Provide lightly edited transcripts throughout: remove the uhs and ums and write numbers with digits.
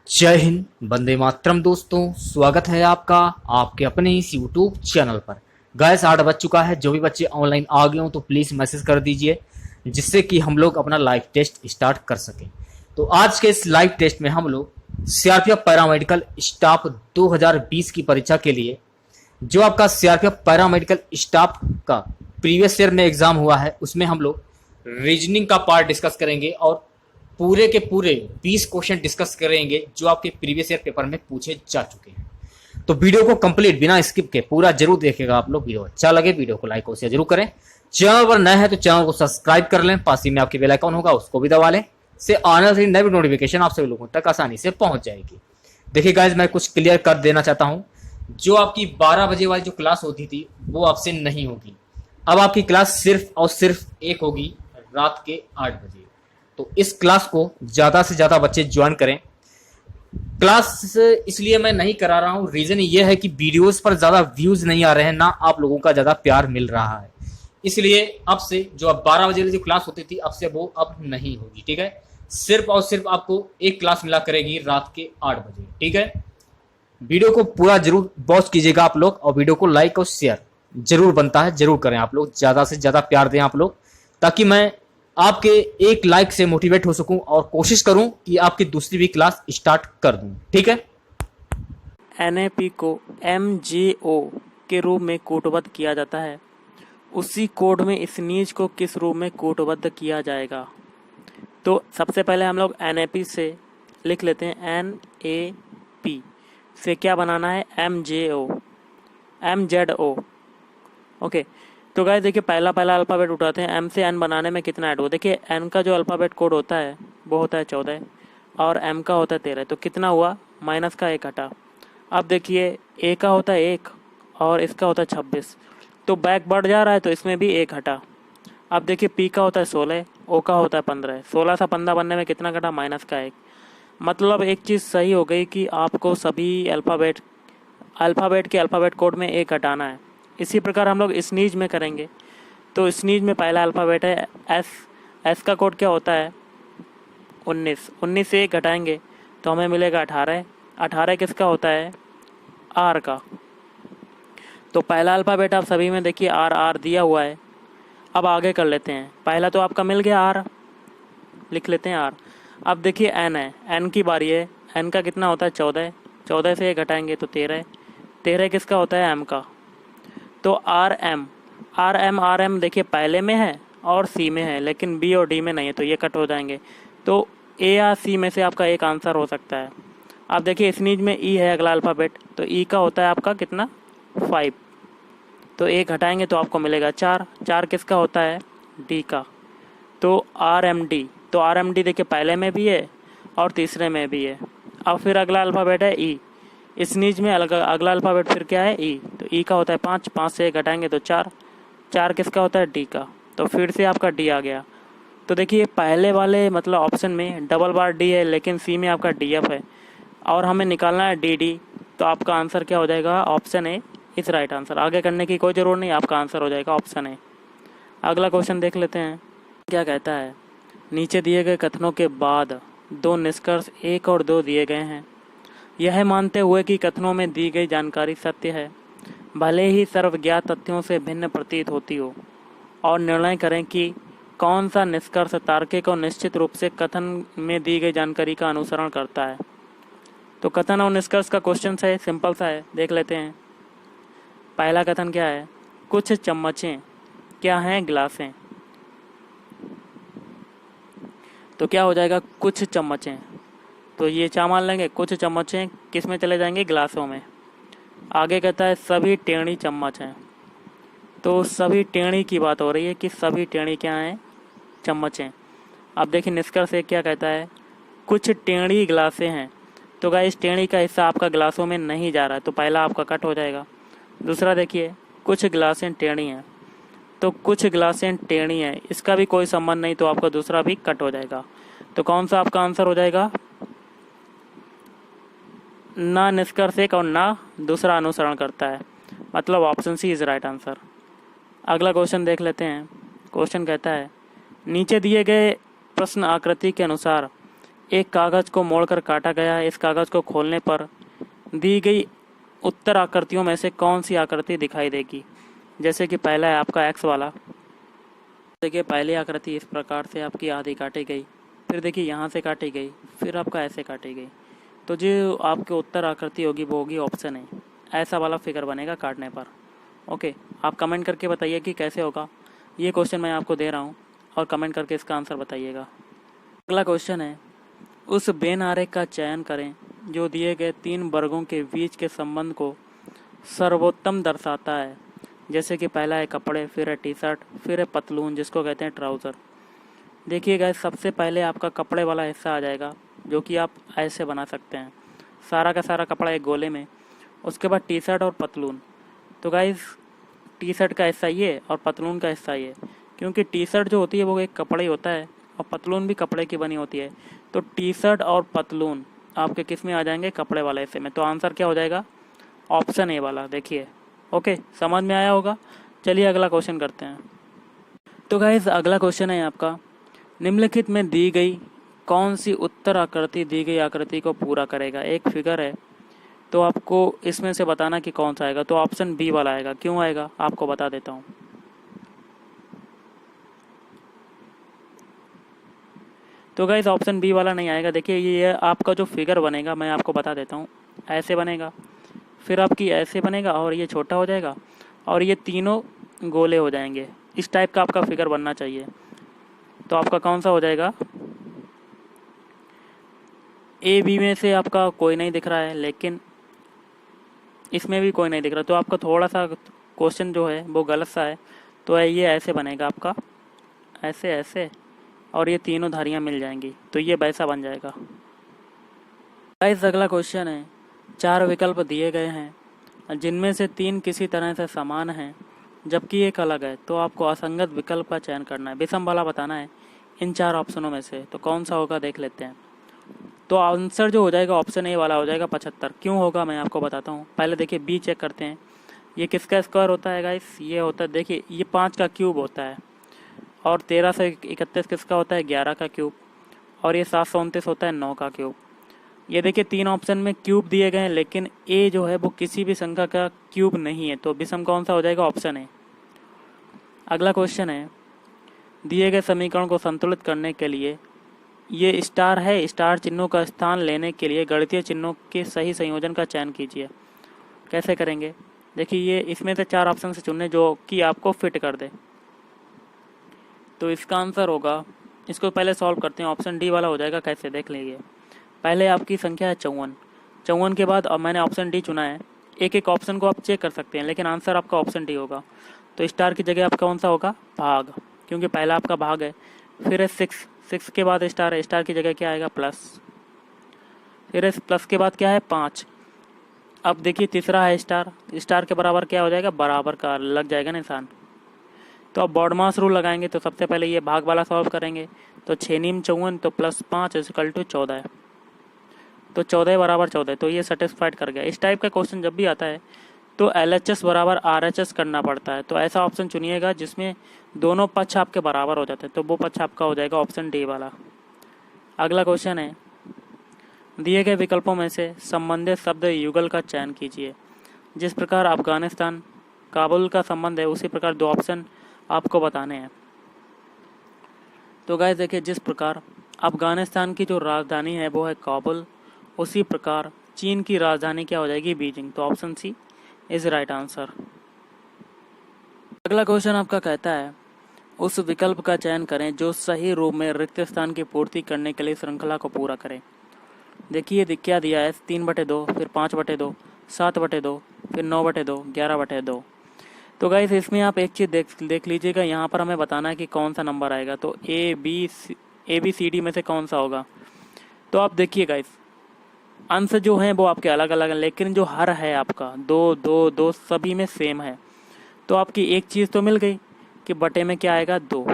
जय हिंद, वंदे मातरम। दोस्तों, स्वागत है आपका आपके अपने इस यूट्यूब चैनल पर। गाइस 8 बज चुका है। जो भी बच्चे ऑनलाइन आ गए हो तो प्लीज़ मैसेज कर दीजिए, जिससे कि हम लोग अपना लाइव टेस्ट स्टार्ट कर सकें। तो आज के इस लाइव टेस्ट में हम लोग सीआरपीएफ पैरामेडिकल स्टाफ 2020 की परीक्षा के लिए, जो आपका सीआरपीएफ पैरामेडिकल स्टाफ का प्रीवियस ईयर में एग्जाम हुआ है, उसमें हम लोग रीजनिंग का पार्ट डिस्कस करेंगे और पूरे के पूरे 20 क्वेश्चन डिस्कस करेंगे जो आपके प्रीवियस ईयर पेपर में पूछे जा चुके हैं। तो वीडियो को कंप्लीट बिना स्किप के पूरा जरूर देखिएगा आप लोग। वीडियो अच्छा लगे वीडियो को लाइक और शेयर जरूर करें। चैनल पर नए हैं तो चैनल को सब्सक्राइब कर लें, पास ही में आपके बेल आइकन होगा उसको भी दबा लें, से आने वाली नई नोटिफिकेशन आप सभी लोगों तक आसानी से पहुंच जाएगी। देखिए गाइज, मैं कुछ क्लियर कर देना चाहता हूं। जो आपकी 12 बजे वाली जो क्लास होती थी वो आपसे नहीं होगी। अब आपकी क्लास सिर्फ और सिर्फ एक होगी, रात के 8 बजे। तो इस क्लास को ज्यादा से ज्यादा बच्चे ज्वाइन करें। क्लास इसलिए मैं नहीं करा रहा हूं, रीजन ये है कि वीडियोस पर ज्यादा व्यूज नहीं आ रहे हैं, ना आप लोगों का ज्यादा प्यार मिल रहा है। इसलिए अब से जो अब 12 बजे वाली जो क्लास होती थी, अब से वो अब नहीं होगी। ठीक है, सिर्फ और सिर्फ आपको एक क्लास मिला करेगी रात के 8 बजे। ठीक है, वीडियो को पूरा जरूर वॉच कीजिएगा आप लोग, और वीडियो को लाइक और शेयर जरूर बनता है, जरूर करें आप लोग। ज्यादा से ज्यादा प्यार दें आप लोग, ताकि मैं आपके एक लाइक से मोटिवेट हो सकूं और कोशिश करूं कि आपकी दूसरी भी क्लास स्टार्ट कर दूं। ठीक है। एनएपी को एमजेओ के रूप में कोडबद्ध किया जाता है। उसी कोड में स्नीज को किस रूप में कोडबद्ध किया जाएगा? तो सबसे पहले हम लोग एनएपी से लिख लेते हैं। एनएपी से क्या बनाना है? एमजेओ, एमजेडओ। ओके, तो गाइस देखिए, पहला अल्फ़ाबेट उठाते हैं। एम से एन बनाने में कितना ऐड हो? देखिए, एन का जो अल्फ़ाबेट कोड होता है वो होता है 14 और एम का होता है 13। तो कितना हुआ? माइनस का 1 हटा। अब देखिए, ए का होता है 1 और इसका होता है 26, तो बैक बढ़ जा रहा है, तो इसमें भी 1 हटा। अब देखिए, पी का होता है 16, ओ का होता है 15। 16 से 15 बनने में कितना घटा? माइनस का 1। मतलब एक चीज़ सही हो गई कि आपको सभी अल्फ़ाबेट के अल्फ़ाबेट कोड में 1 हटाना है। इसी प्रकार हम लोग स्नीज में करेंगे। तो स्नीज में पहला अल्फ़ाबेट है एस। एस का कोड क्या होता है? 19। 19 से 1 घटाएंगे तो हमें मिलेगा 18। 18 किसका होता है? आर का। तो पहला अल्फ़ाबेट आप सभी में देखिए आर आर दिया हुआ है। अब आगे कर लेते हैं। पहला तो आपका मिल गया आर, लिख लेते हैं आर। अब देखिए एन है, एन की बारी है। एन का कितना होता है? 14। 14 से 1 घटाएंगे तो 13। 13 किसका होता है? एम का। तो आर एम देखिए पहले में है और सी में है, लेकिन बी और डी में नहीं है, तो ये कट हो जाएंगे। तो ए या सी में से आपका एक आंसर हो सकता है। अब देखिए, स्नीज में ई है अगला अल्फ़ाबेट, तो ई का होता है आपका कितना? 5। तो 1 घटाएंगे तो आपको मिलेगा 4। 4 किसका होता है? डी का। तो आर एम डी। तो आर एम डी देखिए पहले में भी है और तीसरे में भी है। अब फिर अगला अल्फ़ाबेट है ई। स्नीज में अगला अल्फ़ाबेट फिर क्या है? ई। तो ई का होता है 5। 5 से 1 घटाएंगे तो 4। 4 किसका होता है? डी का। तो फिर से आपका डी आ गया। तो देखिए, पहले वाले मतलब ऑप्शन में डबल बार डी है, लेकिन सी में आपका डी एफ है और हमें निकालना है डी डी। तो आपका आंसर क्या हो जाएगा? ऑप्शन ए इस राइट आंसर। आगे करने की कोई ज़रूरत नहीं, आपका आंसर हो जाएगा ऑप्शन ए। अगला क्वेश्चन देख लेते हैं, क्या कहता है। नीचे दिए गए कथनों के बाद 2 निष्कर्ष 1 और 2 दिए गए हैं। यह मानते हुए कि कथनों में दी गई जानकारी सत्य है, भले ही सर्वज्ञात तथ्यों से भिन्न प्रतीत होती हो, और निर्णय करें कि कौन सा निष्कर्ष तार्किक और निश्चित रूप से कथन में दी गई जानकारी का अनुसरण करता है। तो कथन और निष्कर्ष का क्वेश्चन है, सिंपल सा है, देख लेते हैं। पहला कथन क्या है? कुछ चम्मचें क्या हैं? गिलासें। तो क्या हो जाएगा? कुछ चम्मचें। तो ये क्या मान लेंगे? कुछ चम्मचें किस में चले जाएंगे? गिलासों में। आगे कहता है सभी टेढ़ी चम्मच हैं। तो सभी टेढ़ी की बात हो रही है कि सभी टेढ़ी क्या हैं? चम्मचें। अब देखिए, निष्कर्ष एक क्या कहता है? कुछ टेढ़ी गिलासें हैं। तो गाइस, टेढ़ी का हिस्सा आपका गिलासों में नहीं जा रहा है, तो पहला आपका कट हो जाएगा। दूसरा देखिए, कुछ गिलासें टेढ़ी हैं। तो कुछ गिलासें टेढ़ी हैं, इसका भी कोई संबंध नहीं, तो आपका दूसरा भी कट हो जाएगा। तो कौन सा आपका आंसर हो जाएगा? ना निष्कर्ष एक और ना दूसरा अनुसरण करता है, मतलब option C is right answer. अगला क्वेश्चन देख लेते हैं। क्वेश्चन कहता है, नीचे दिए गए प्रश्न आकृति के अनुसार एक कागज़ को मोड़कर काटा गया है। इस कागज़ को खोलने पर दी गई उत्तर आकृतियों में से कौन सी आकृति दिखाई देगी। जैसे कि पहला है आपका एक्स वाला। देखिए पहली आकृति इस प्रकार से आपकी आधी काटी गई, फिर देखिए यहाँ से काटी गई, फिर आपका ऐसे काटी गई। तो जो आपके उत्तर आकृति होगी वो होगी ऑप्शन है, ऐसा वाला फिगर बनेगा काटने पर। ओके, आप कमेंट करके बताइए कि कैसे होगा। ये क्वेश्चन मैं आपको दे रहा हूँ और कमेंट करके इसका आंसर बताइएगा। अगला क्वेश्चन है, उस बेन आरेख का चयन करें जो दिए गए 3 वर्गों के बीच के संबंध को सर्वोत्तम दर्शाता है। जैसे कि पहला है कपड़े, फिर है टी शर्ट, फिर है पतलून जिसको कहते हैं ट्राउज़र। देखिए गाइस, सबसे पहले आपका कपड़े वाला हिस्सा आ जाएगा, जो कि आप ऐसे बना सकते हैं, सारा का सारा कपड़ा एक गोले में। उसके बाद टी शर्ट और पतलून। तो गाइस, टी शर्ट का हिस्सा ये और पतलून का हिस्सा ये, क्योंकि टी शर्ट जो होती है वो एक कपड़ा ही होता है और पतलून भी कपड़े की बनी होती है। तो टी शर्ट और पतलून आपके किस में आ जाएंगे, कपड़े वाले हिस्से में। तो आंसर क्या हो जाएगा, ऑप्शन ए वाला। देखिए, ओके, समझ में आया होगा। चलिए अगला क्वेश्चन करते हैं। तो गाइस, अगला क्वेश्चन है आपका, निम्नलिखित में दी गई कौन सी उत्तर आकृति दी गई आकृति को पूरा करेगा। एक फिगर है, तो आपको इसमें से बताना कि कौन सा आएगा। तो ऑप्शन बी वाला आएगा। क्यों आएगा आपको बता देता हूँ। तो गाइस, ऑप्शन बी वाला नहीं आएगा। देखिए, ये आपका जो फिगर बनेगा मैं आपको बता देता हूँ, ऐसे बनेगा, फिर आपकी ऐसे बनेगा और ये छोटा हो जाएगा और ये तीनों गोले हो जाएंगे। इस टाइप का आपका फिगर बनना चाहिए। तो आपका कौन सा हो जाएगा, ए बी में से आपका कोई नहीं दिख रहा है, लेकिन इसमें भी कोई नहीं दिख रहा। तो आपका थोड़ा सा क्वेश्चन जो है वो गलत सा है। तो ये ऐसे बनेगा आपका, ऐसे ऐसे, और ये तीनों धारियाँ मिल जाएंगी, तो ये वैसा बन जाएगा। गाइस, अगला क्वेश्चन है, 4 विकल्प दिए गए हैं जिनमें से 3 किसी तरह से समान हैं जबकि एक अलग है। तो आपको असंगत विकल्प का चयन करना है, विषम वाला बताना है इन 4 ऑप्शनों में से। तो कौन सा होगा देख लेते हैं। तो आंसर जो हो जाएगा ऑप्शन ए वाला हो जाएगा 75। क्यों होगा मैं आपको बताता हूँ। पहले देखिए बी चेक करते हैं। ये किसका स्क्वायर होता है गाइस, ये होता है, देखिए ये 5 का क्यूब होता है, और 13 से 31 किसका होता है, 11 का क्यूब, और ये 729 होता है 9 का क्यूब। ये देखिए 3 ऑप्शन में क्यूब दिए गए हैं, लेकिन ए जो है वो किसी भी संख्या का क्यूब नहीं है। तो विषम कौन सा हो जाएगा, ऑप्शन ए। अगला क्वेश्चन है, दिए गए समीकरण को संतुलित करने के लिए ये स्टार है, स्टार चिन्हों का स्थान लेने के लिए गणितीय चिन्हों के सही संयोजन का चयन कीजिए। कैसे करेंगे, देखिए ये इसमें से 4 ऑप्शन से चुनने जो कि आपको फिट कर दे। तो इसका आंसर होगा, इसको पहले सॉल्व करते हैं, ऑप्शन डी वाला हो जाएगा। कैसे देख लीजिए, पहले आपकी संख्या है 54, 54 के बाद अब मैंने ऑप्शन डी चुना है। एक एक ऑप्शन को आप चेक कर सकते हैं, लेकिन आंसर आपका ऑप्शन डी होगा। तो स्टार की जगह आपका कौन सा होगा, भाग, क्योंकि पहला आपका भाग है। फिर है 6, 6 के बाद स्टार है, स्टार की जगह क्या आएगा, प्लस। फिर है प्लस के बाद क्या है, 5। अब देखिए तीसरा है स्टार, स्टार के बराबर क्या हो जाएगा, बराबर का लग जाएगा निशान। तो अब बॉडमास रूल लगाएंगे। तो सबसे पहले ये भाग वाला सॉल्व करेंगे। तो 6 नीम 54, तो प्लस 5 इक्वल टू 14। तो 14 बराबर 14, तो ये सेटिस्फाइड कर गया। इस टाइप का क्वेश्चन जब भी आता है तो LHS बराबर RHS करना पड़ता है। तो ऐसा ऑप्शन चुनिएगा जिसमें दोनों पक्ष आपके बराबर हो जाते हैं। तो वो पक्ष आपका हो जाएगा ऑप्शन डी वाला। अगला क्वेश्चन है, दिए गए विकल्पों में से संबंधित शब्द युगल का चयन कीजिए। जिस प्रकार अफगानिस्तान काबुल का संबंध है, उसी प्रकार 2 ऑप्शन आपको बताने हैं। तो गाइस देखिए, जिस प्रकार अफगानिस्तान की जो राजधानी है वो है काबुल, उसी प्रकार चीन की राजधानी क्या हो जाएगी, बीजिंग। तो option C is right answer. अगला क्वेश्चन आपका कहता है, उस विकल्प का चयन करें जो सही रूप में रिक्त स्थान की पूर्ति करने के लिए श्रृंखला को पूरा करे। देखिए क्या दिया है, 3/2, फिर 5/2, 7/2, फिर 9/2, 11/2। तो गाइस इसमें आप एक चीज़ देख लीजिएगा, यहाँ पर हमें बताना है कि कौन सा नंबर आएगा। तो ए बी सी डी में से कौन सा होगा। तो आप देखिए गाइस, अंश जो हैं वो आपके अलग अलग हैं, लेकिन जो हर है आपका 2 2 2 सभी में सेम है। तो आपकी एक चीज़ तो मिल गई कि बटे में क्या आएगा, 2।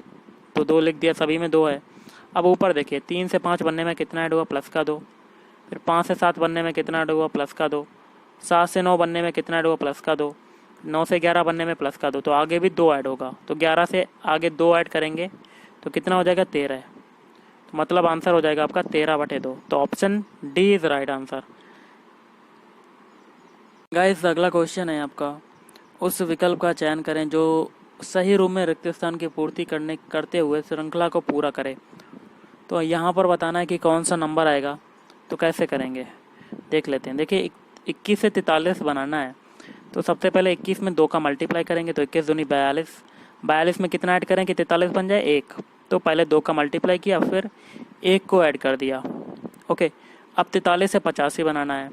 तो 2 लिख दिया, सभी में 2 है। अब ऊपर देखिए, 3 से 5 बनने में कितना ऐड हुआ, प्लस का 2। फिर 5 से 7 बनने में कितना ऐड हुआ, प्लस का 2। 7 से 9 बनने में कितना ऐड हुआ, प्लस का 2। 9 से 11 बनने में प्लस का 2। तो आगे भी 2 ऐड होगा। तो 11 से आगे 2 ऐड करेंगे तो कितना हो जाएगा, 13। तो मतलब आंसर हो जाएगा आपका 13/2। तो option D is right answer. Guys अगला क्वेश्चन है आपका, उस विकल्प का चयन करें जो सही रूप में रिक्त स्थान की पूर्ति करते हुए श्रृंखला को पूरा करे। तो यहाँ पर बताना है कि कौन सा नंबर आएगा। तो कैसे करेंगे देख लेते हैं। देखिए 21 से 43 बनाना है, तो सबसे पहले 21 में 2 का मल्टीप्लाई करेंगे तो 21 दूनी 42। 42 में कितना ऐड करें कि 43 बन जाए 1। तो पहले 2 का मल्टीप्लाई किया, फिर 1 को ऐड कर दिया। ओके, अब 43 से 85 बनाना है,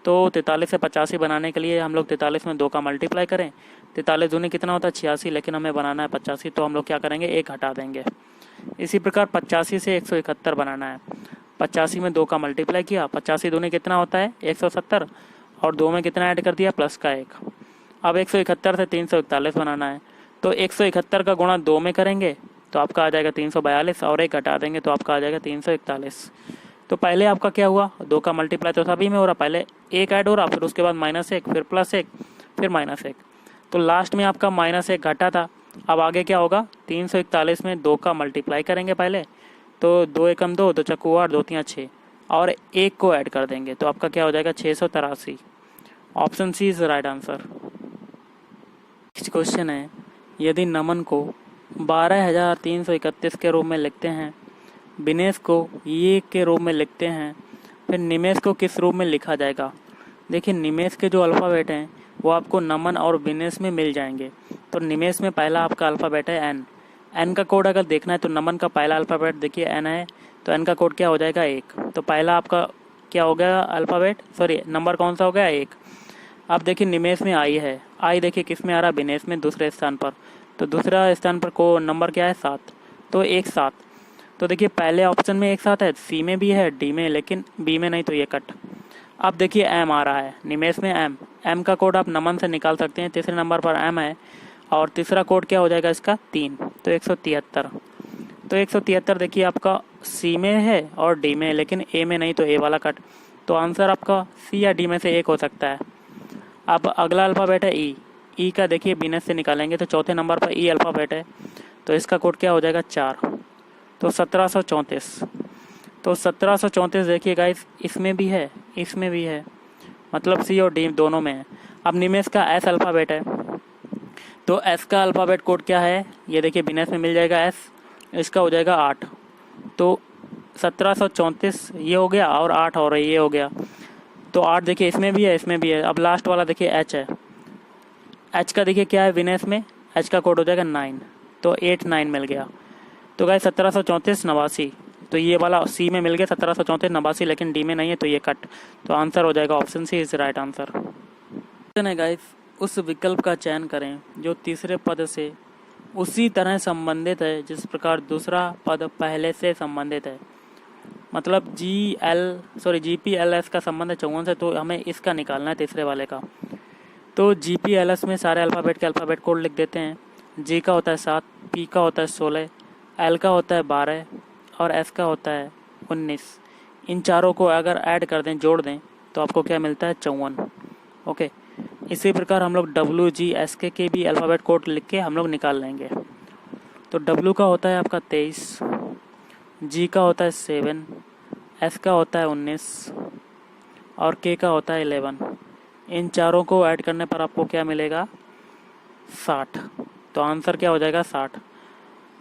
तो 43 से 85 बनाने के लिए हम लोग 43 में 2 का मल्टीप्लाई करें। 43 दूनी कितना होता है 86, लेकिन हमें बनाना है 85, तो हम लोग क्या करेंगे 1 हटा देंगे। इसी प्रकार 85 से 171 बनाना है। 85 में 2 का मल्टीप्लाई किया, 85 दूनी कितना होता है 170, और 2 में कितना ऐड कर दिया प्लस का 1। अब 171 से 341 बनाना है, तो 171 का गुणा 2 में करेंगे तो आपका आ जाएगा 342, और 1 हटा देंगे तो आपका आ जाएगा 341। तो पहले आपका क्या हुआ 2 का मल्टीप्लाई तो सभी में हो रहा, पहले 1 ऐड हो रहा, फिर उसके बाद -1, फिर +1, फिर -1, तो लास्ट में आपका -1 घटा था। अब आगे क्या होगा 341 में 2 का मल्टीप्लाई करेंगे पहले, तो 2 एकम 2, 2 चक्कू 8, 2 तियां 6, और 1 को ऐड कर देंगे तो आपका क्या हो जाएगा 683। Option C is right answer. Next question है, यदि नमन को 12,331 के रूप में लिखते हैं, विनेश को ये के रूप में लिखते हैं, फिर निमेश को किस रूप में लिखा जाएगा। देखिए निमेश के जो अल्फ़ाबेट हैं वो आपको नमन और विनेश में मिल जाएंगे। तो निमेश में पहला आपका अल्फ़ाबेट है एन। एन का कोड अगर देखना है तो नमन का पहला अल्फ़ाबेट देखिए एन है, तो एन का कोड क्या हो जाएगा 1। तो पहला आपका क्या हो गया अल्फ़ाबेट, सॉरी नंबर कौन सा हो गया 1। अब देखिए निमेश में आई है, आई देखिए किस में आ रहा है विनेश में दूसरे स्थान पर, तो दूसरा स्थान पर को नंबर क्या है 7, तो 1 7। तो देखिए पहले ऑप्शन में 1 7 है, सी में भी है, डी में, लेकिन बी में नहीं, तो ये कट। अब देखिए एम आ रहा है निमेश में एम, एम का कोड आप नमन से निकाल सकते हैं, तीसरे नंबर पर एम है, और तीसरा कोड क्या हो जाएगा इसका 3, तो 173। तो 173 देखिए आपका सी में है और डी में, लेकिन ए में नहीं, तो ए वाला कट। तो आंसर आपका सी या डी में से एक हो सकता है। अब अगला अल्फ़ाबेट है ई। ई का देखिए बिनेश से निकालेंगे तो चौथे नंबर पर ई अल्फ़ाबेट है, तो इसका कोड क्या हो जाएगा 4, तो 1734। तो 1734 देखिए गाइस इसमें भी है, इसमें भी है, मतलब सी और डी दोनों में है। अब निमेश का एस अल्फ़ाबेट है, तो एस का अल्फ़ाबेट कोड क्या है ये देखिए विनेश में मिल जाएगा एस, इसका हो जाएगा 8। तो 1734 ये हो गया और 8 और ये हो गया, तो 8 देखिए इसमें भी है, इसमें भी है। अब लास्ट वाला देखिए एच है, एच का देखिए क्या है विनेश में, एच का कोड हो जाएगा 9, तो 8 9 मिल गया। तो गाइस 1734 89, तो ये वाला सी में मिल गया 1734 89, लेकिन डी में नहीं है, तो ये कट। तो आंसर हो जाएगा option C is right answer. Question है गाइस, उस विकल्प का चयन करें जो तीसरे पद से उसी तरह संबंधित है जिस प्रकार दूसरा पद पहले से संबंधित है। मतलब GPLS का संबंध है 54 से, तो हमें इसका निकालना है तीसरे वाले का। तो GPLS में सारे अल्फ़ाबेट के अल्फ़ाबेट कोड लिख देते हैं। G का होता है 7, P का होता है 16, L का होता है 12 और S का होता है 19। इन चारों को अगर ऐड कर दें, जोड़ दें, तो आपको क्या मिलता है 54। ओके, इसी प्रकार हम लोग WGSK के भी अल्फ़ाबेट कोड लिख के हम लोग निकाल लेंगे। तो W का होता है आपका 23, G का होता है 7, S का होता है 19 और K का होता है 11। इन चारों को ऐड करने पर आपको क्या मिलेगा 60। तो आंसर क्या हो जाएगा 60।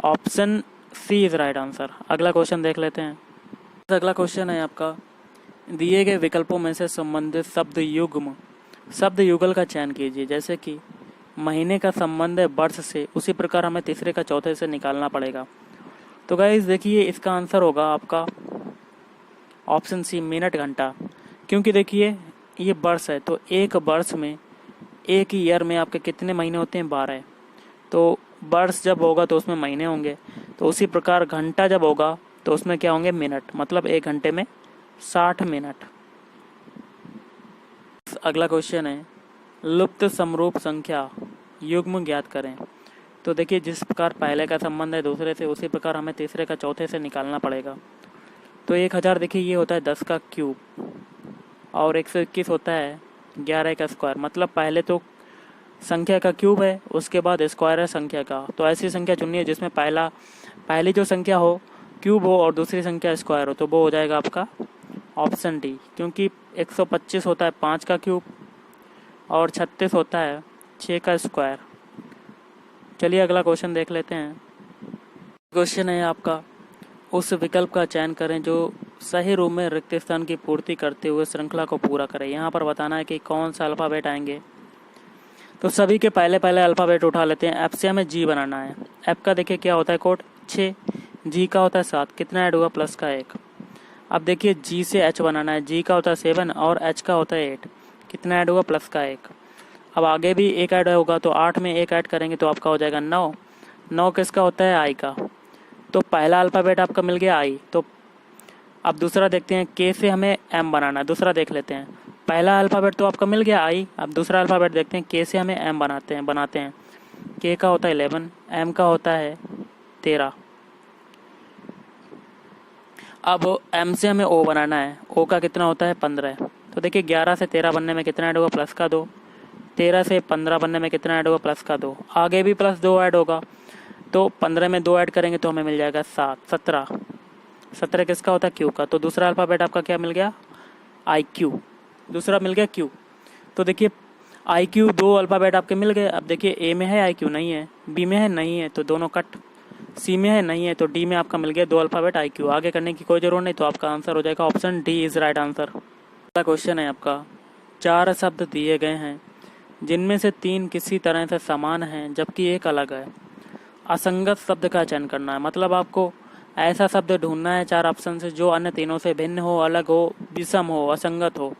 Option C is right answer. अगला क्वेश्चन देख लेते हैं। अगला क्वेश्चन है आपका, दिए गए विकल्पों में से संबंधित शब्द युगल का चयन कीजिए। जैसे कि महीने का संबंध है वर्ष से, उसी प्रकार हमें तीसरे का चौथे से निकालना पड़ेगा। तो गाइस देखिए इसका आंसर होगा आपका ऑप्शन सी मिनट घंटा, क्योंकि देखिए ये वर्ष है, तो एक वर्ष में एक ईयर में आपके कितने महीने होते हैं 12। तो वर्ष जब होगा तो उसमें महीने होंगे, तो उसी प्रकार घंटा जब होगा तो उसमें क्या होंगे मिनट, मतलब एक घंटे में 60 मिनट। अगला क्वेश्चन है, लुप्त समरूप संख्या युग्म ज्ञात करें। तो देखिए जिस प्रकार पहले का संबंध है दूसरे से, उसी प्रकार हमें तीसरे का चौथे से निकालना पड़ेगा। तो 1000 देखिए ये होता है 10 का क्यूब, और 121 होता है 11 का स्क्वायर। मतलब पहले तो संख्या का क्यूब है, उसके बाद स्क्वायर है संख्या का। तो ऐसी संख्या चुनिए जिसमें पहली जो संख्या हो क्यूब हो और दूसरी संख्या स्क्वायर हो तो वो हो जाएगा आपका ऑप्शन डी, क्योंकि 125 होता है 5 का क्यूब और 36 होता है 6 का स्क्वायर। चलिए अगला क्वेश्चन देख लेते हैं। क्वेश्चन है आपका, उस विकल्प का चयन करें जो सही रूप में रिक्त स्थान की पूर्ति करते हुए श्रृंखला को पूरा करे। यहाँ पर बताना है कि कौन सा अल्फ़ाबेट आएंगे। तो सभी के पहले पहले अल्फ़ाबेट उठा लेते हैं। एफ से हमें जी बनाना है। एफ का देखिए क्या होता है कोड 6, जी का होता है 7, कितना ऐड होगा प्लस का 1। अब देखिए जी से एच बनाना है। जी का होता है 7 और एच का होता है 8, कितना ऐड होगा प्लस का 1। अब आगे भी एक ऐड होगा तो 8 में एक ऐड करेंगे तो आपका हो जाएगा 9। 9 किसका होता है आई का। तो पहला अल्फ़ाबेट आपका मिल गया आई। तो अब दूसरा देखते हैं, के से हमें एम बनाना है। दूसरा देख लेते हैं। पहला अल्फ़ाबेट तो आपका मिल गया आई। अब दूसरा अल्फ़ाबेट देखते हैं, के से हमें एम बनाते हैं। के का होता है 11, एम का होता है 13। अब एम से हमें ओ बनाना है। ओ का कितना होता है 15। तो देखिए 11 से 13 बनने में कितना ऐड होगा प्लस का 2। 13 से 15 बनने में कितना ऐड होगा प्लस का 2। आगे भी प्लस 2 ऐड होगा तो 15 में 2 ऐड करेंगे तो हमें मिल जाएगा 17। 17 किसका होता है क्यू का। तो दूसरा अल्फ़ाबेट आपका क्या मिल गया आई क्यू। दूसरा मिल गया क्यू। तो देखिए आई क्यू 2 अल्फ़ाबेट आपके मिल गए। अब देखिए ए में है आई क्यू नहीं है, बी में है नहीं है तो दोनों कट, सी में है नहीं है तो डी में आपका मिल गया 2 अल्फ़ाबेट आई क्यू। आगे करने की कोई जरूरत नहीं, तो आपका आंसर हो जाएगा option D is right answer. अगला क्वेश्चन है आपका, 4 शब्द दिए गए हैं जिनमें से 3 किसी तरह से समान हैं जबकि एक अलग है। असंगत शब्द का चयन करना है। मतलब आपको ऐसा शब्द ढूंढना है 4 ऑप्शन से जो अन्य तीनों से भिन्न हो, अलग हो, विषम हो, असंगत हो।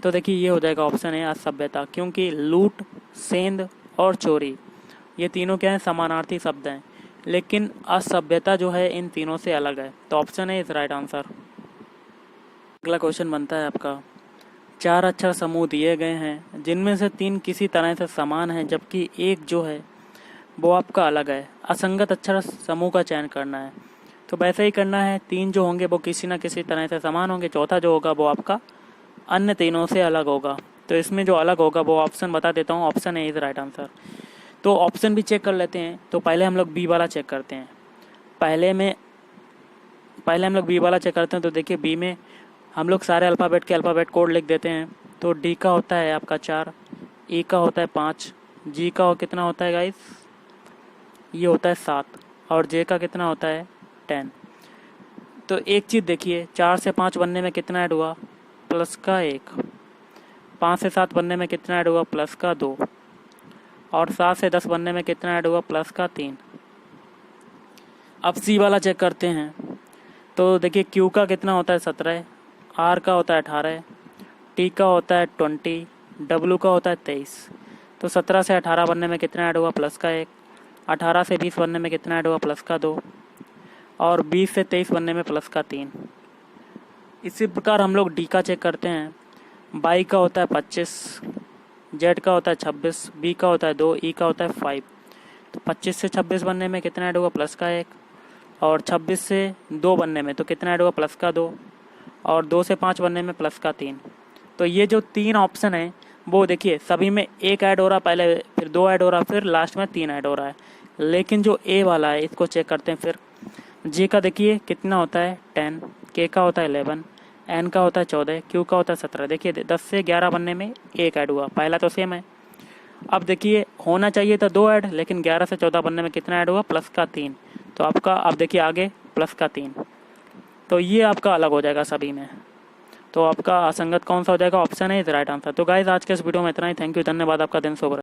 तो देखिए ये हो जाएगा ऑप्शन है असभ्यता, क्योंकि लूट, सेंध और चोरी ये तीनों क्या है समानार्थी शब्द हैं, लेकिन असभ्यता जो है इन तीनों से अलग है। तो ऑप्शन है इज राइट आंसर। अगला क्वेश्चन बनता है आपका, 4 अक्षर समूह दिए गए हैं जिनमें से 3 किसी तरह से समान हैं जबकि एक जो है वो आपका अलग है। असंगत अक्षर समूह का चयन करना है। तो वैसे ही करना है, 3 जो होंगे वो किसी न किसी तरह से समान होंगे, चौथा जो होगा वो आपका अन्य तीनों से अलग होगा। तो इसमें जो अलग होगा वो ऑप्शन बता देता हूँ, option A is right answer. तो ऑप्शन भी चेक कर लेते हैं। तो पहले हम लोग बी वाला चेक करते हैं। पहले हम लोग बी वाला चेक करते हैं। तो देखिए बी में हम लोग सारे अल्फ़ाबेट के अल्फ़ाबेट कोड लिख देते हैं। तो डी का होता है आपका 4, ई का होता है 5, जी का कितना होता है गाइस ये होता है 7 और जे का कितना होता है 10। तो एक चीज़ देखिए, 4 से 5 बनने में कितना ऐड हुआ प्लस का 1, 5 से 7 बनने में कितना ऐड हुआ प्लस का 2 और 7 से 10 बनने में कितना ऐड हुआ प्लस का 3। अब सी वाला चेक करते हैं। तो देखिए क्यू का कितना होता है 17, आर का होता है 18, टी का होता है 20, डब्ल्यू का होता है 23। तो 17 से 18 बनने में कितना ऐड हुआ प्लस का 1, 18 से 20 बनने में कितना ऐड हुआ प्लस का 2 और 20 से 23 बनने में प्लस का 3। इसी प्रकार हम लोग डी का चेक करते हैं। बाई का होता है 25, जेड का होता है 26, बी का होता है 2, ई का होता है 5। तो 25 से 26 बनने में कितना ऐड होगा प्लस का 1 और 26 से 2 बनने में तो कितना ऐड होगा प्लस का 2 और 2 से 5 बनने में प्लस का 3। तो ये जो 3 ऑप्शन है वो देखिए सभी में एक ऐड हो रहा, पहले फिर 2 ऐड हो रहा, फिर लास्ट में 3 ऐड हो रहा है। लेकिन जो ए वाला है इसको चेक करते हैं। फिर जे का देखिए कितना होता है 10, के का होता है 11, एन का होता है 14, क्यू का होता है 17। देखिए 10 से 11 बनने में एक ऐड हुआ, पहला तो सेम है। अब देखिए होना चाहिए था 2 ऐड, लेकिन 11 से 14 बनने में कितना ऐड हुआ प्लस का 3। तो आपका अब देखिए आगे प्लस का 3, तो ये आपका अलग हो जाएगा सभी में। तो आपका असंगत कौन सा हो जाएगा, ऑप्शन है इज राइट आंसर। तो गाइज आज के इस वीडियो में इतना ही। थैंक यू, धन्यवाद, आपका दिन शुभ रहे।